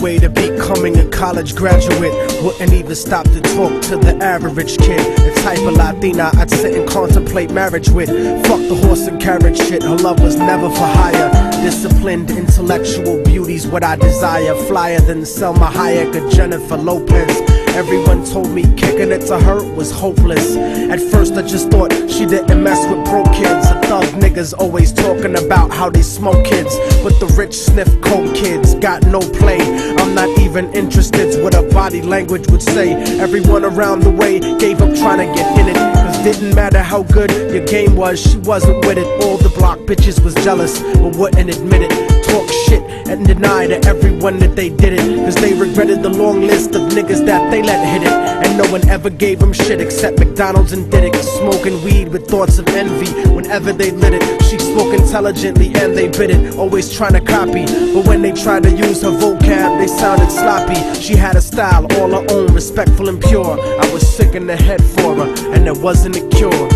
way to becoming a college graduate. Wouldn't even stop to talk to the average kid. The type of Latina I'd sit and contemplate marriage with. Fuck the horse and carriage shit, her love was never for hire. Disciplined, intellectual beauty's what I desire. Flyer than Selma Hayek or Jennifer Lopez. Everyone told me kicking it to her was hopeless. At first I just thought she didn't mess with broke kids. The thug niggas always talking about how they smoke kids, but the rich sniff coke kids got no play. I'm not even interested what her body language would say. Everyone around the way gave up trying to get in it, cause didn't matter how good your game was, she wasn't with it. All the block bitches was jealous but wouldn't admit it. Talk shit and deny to everyone that they did it, cause they regretted the long list of niggas that they let hit it. And no one ever gave them shit except McDonald's and Diddick. Smoking weed with thoughts of envy whenever they lit it. She spoke intelligently and they bit it, always trying to copy, but when they tried to use her vocab they sounded sloppy. She had a style all her own, respectful and pure. I was sick in the head for her and there wasn't a cure.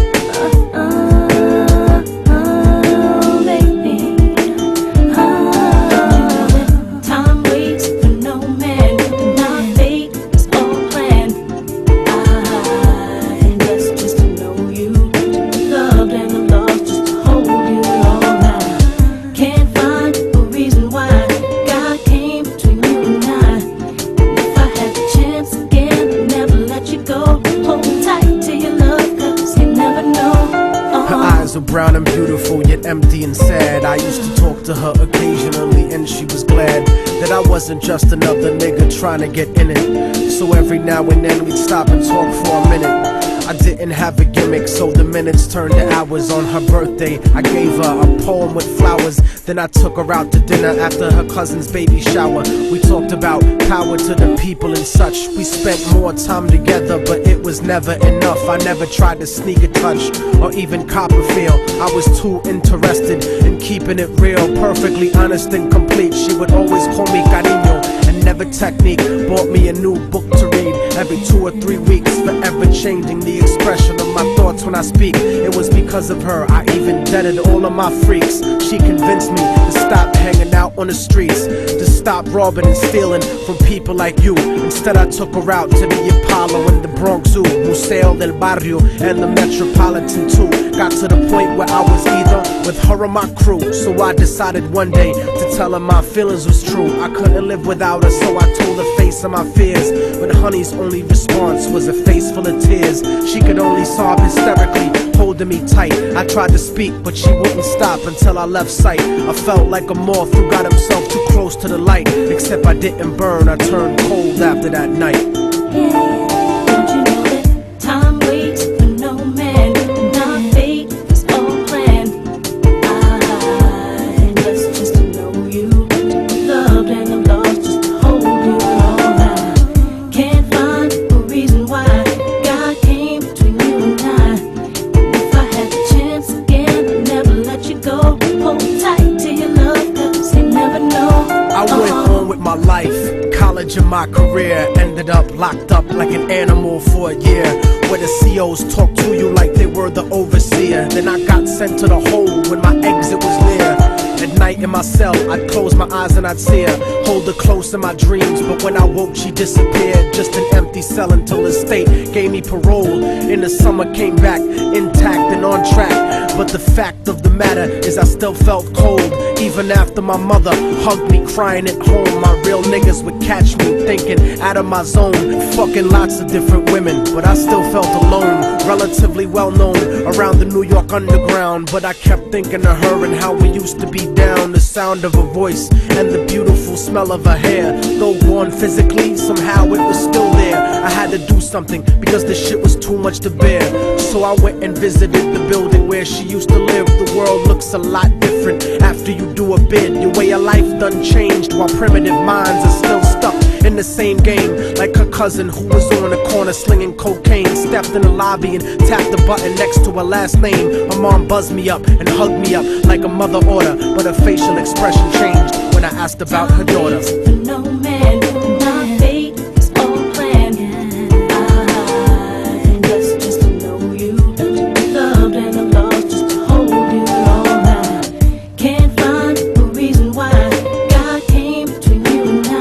Brown and beautiful, yet empty and sad. I used to talk to her occasionally and she was glad that I wasn't just another nigga trying to get in it. So every now and then we'd stop and talk for a minute. I didn't have a gimmick, so the minutes turned to hours. On her birthday, I gave her a poem with flowers. Then I took her out to dinner after her cousin's baby shower. We talked about power to the people and such. We spent more time together, but it was never enough. I never tried to sneak a touch or even cop a feel. I was too interested in keeping it real, perfectly honest and complete. She would always call me cariño and never technique. Bought me a new book to read every 2 or 3 weeks, forever changing the expression of my thoughts when I speak. It was because of her I even deaded all of my freaks. She convinced me to stop hanging out on the streets, to stop robbing and stealing from people like you. Instead I took her out to the Apollo and the Bronx Zoo, Museo del Barrio and the Metropolitan too. Got to the point where I was either with her or my crew. So I decided one day to tell her my feelings was true. I couldn't live without her, so I told her face of my fears. But honey's only response was a face full of tears. She could only sob hysterically, holding me tight. I tried to speak, but she wouldn't stop until I left sight. I felt like a moth who got himself too close to the light. Except I didn't burn, I turned cold after that night. Don't you know that time waits for no man, and our fate is all planned? I just to know you, loved and I'm lost just to hold you all I can't find a reason why God came between you and I. If I had the chance again, I'd never let you go. Hold tight to your love, cause you never know. I went on with my life, college and my career. Ended up locked up like an animal for a year, where the COs talk to you like they were the overseer. Then I got sent to the hole when my exit was near. At night in my cell, I'd close my eyes and I'd see her, hold her close in my dreams. But when I woke, she disappeared. Just an empty cell until the state gave me parole. In the summer, came back intact and on track. But the fact of the matter is I still felt cold. Even after my mother hugged me crying at home, my real niggas would catch me thinking out of my zone, fucking lots of different women, but I still felt alone. Relatively well known around the New York underground, but I kept thinking of her and how we used to be down. The sound of her voice and the beautiful smell of her hair, though gone physically, somehow it was still there. I had to do something because the shit was too much to bear. So I went and visited the building where she used to live. The world looks a lot different after you do a bid. Your way of life done changed, while primitive minds are still stuck in the same game. Like her cousin who was on the corner slinging cocaine, stepped in the lobby and tapped the button next to her last name. Her mom buzzed me up and hugged me up like a mother order, but her facial expression changed when I asked about her daughter. No man, my fate is all planned. I just to know you, loved and I'm lost just to hold you all. I can't find a reason why God came between you and I.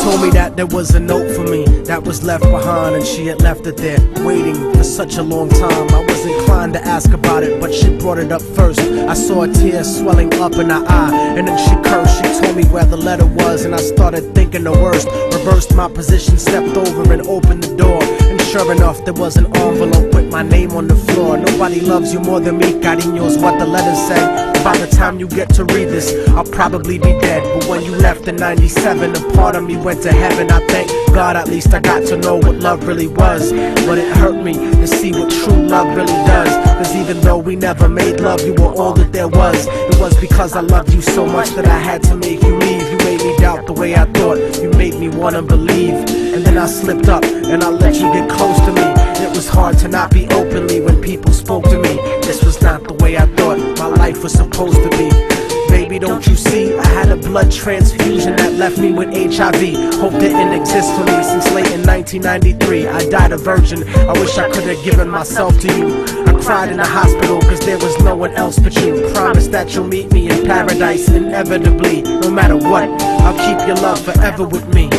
told me that there was a note for me that was left behind, and she had left it there, waiting for such a long time. I was inclined to ask about it, but she brought it up first. I saw a tear swelling up in her eye, and then she cursed. She told me where the letter was, and I started thinking the worst. Reversed my position, stepped over and opened the door, and sure enough, there was an envelope with my name on the floor. Nobody loves you more than me, cariño's what the letter said. By the time you get to read this, I'll probably be dead. But when you left in 97, a part of me went to heaven. I thank God at least I got to know what love really was. But it hurt me to see what true love really does. Cause even though we never made love, you were all that there was. It was because I loved you so much that I had to make you leave. You made me doubt the way I thought, you made me wanna believe. And then I slipped up and I let you get close to me. It was hard to not be openly when people spoke to me. This was not the way I thought my life was supposed to be. Baby, don't you see, I had a blood transfusion that left me with HIV. Hope didn't exist for me since late in 1993. I died a virgin, I wish I could have given myself to you. I cried in the hospital cause there was no one else but you. Promise that you'll meet me in paradise inevitably. No matter what, I'll keep your love forever with me.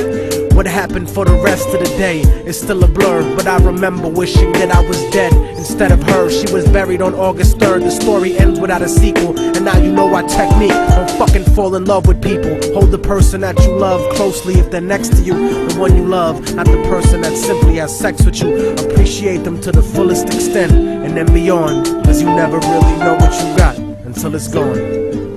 What happened for the rest of the day is still a blur, but I remember wishing that I was dead instead of her. She was buried on August 3rd. The story ends without a sequel, and now you know our technique. Don't fucking fall in love with people. Hold the person that you love closely if they're next to you. The one you love, not the person that simply has sex with you. Appreciate them to the fullest extent, and then beyond, cause you never really know what you got until it's gone.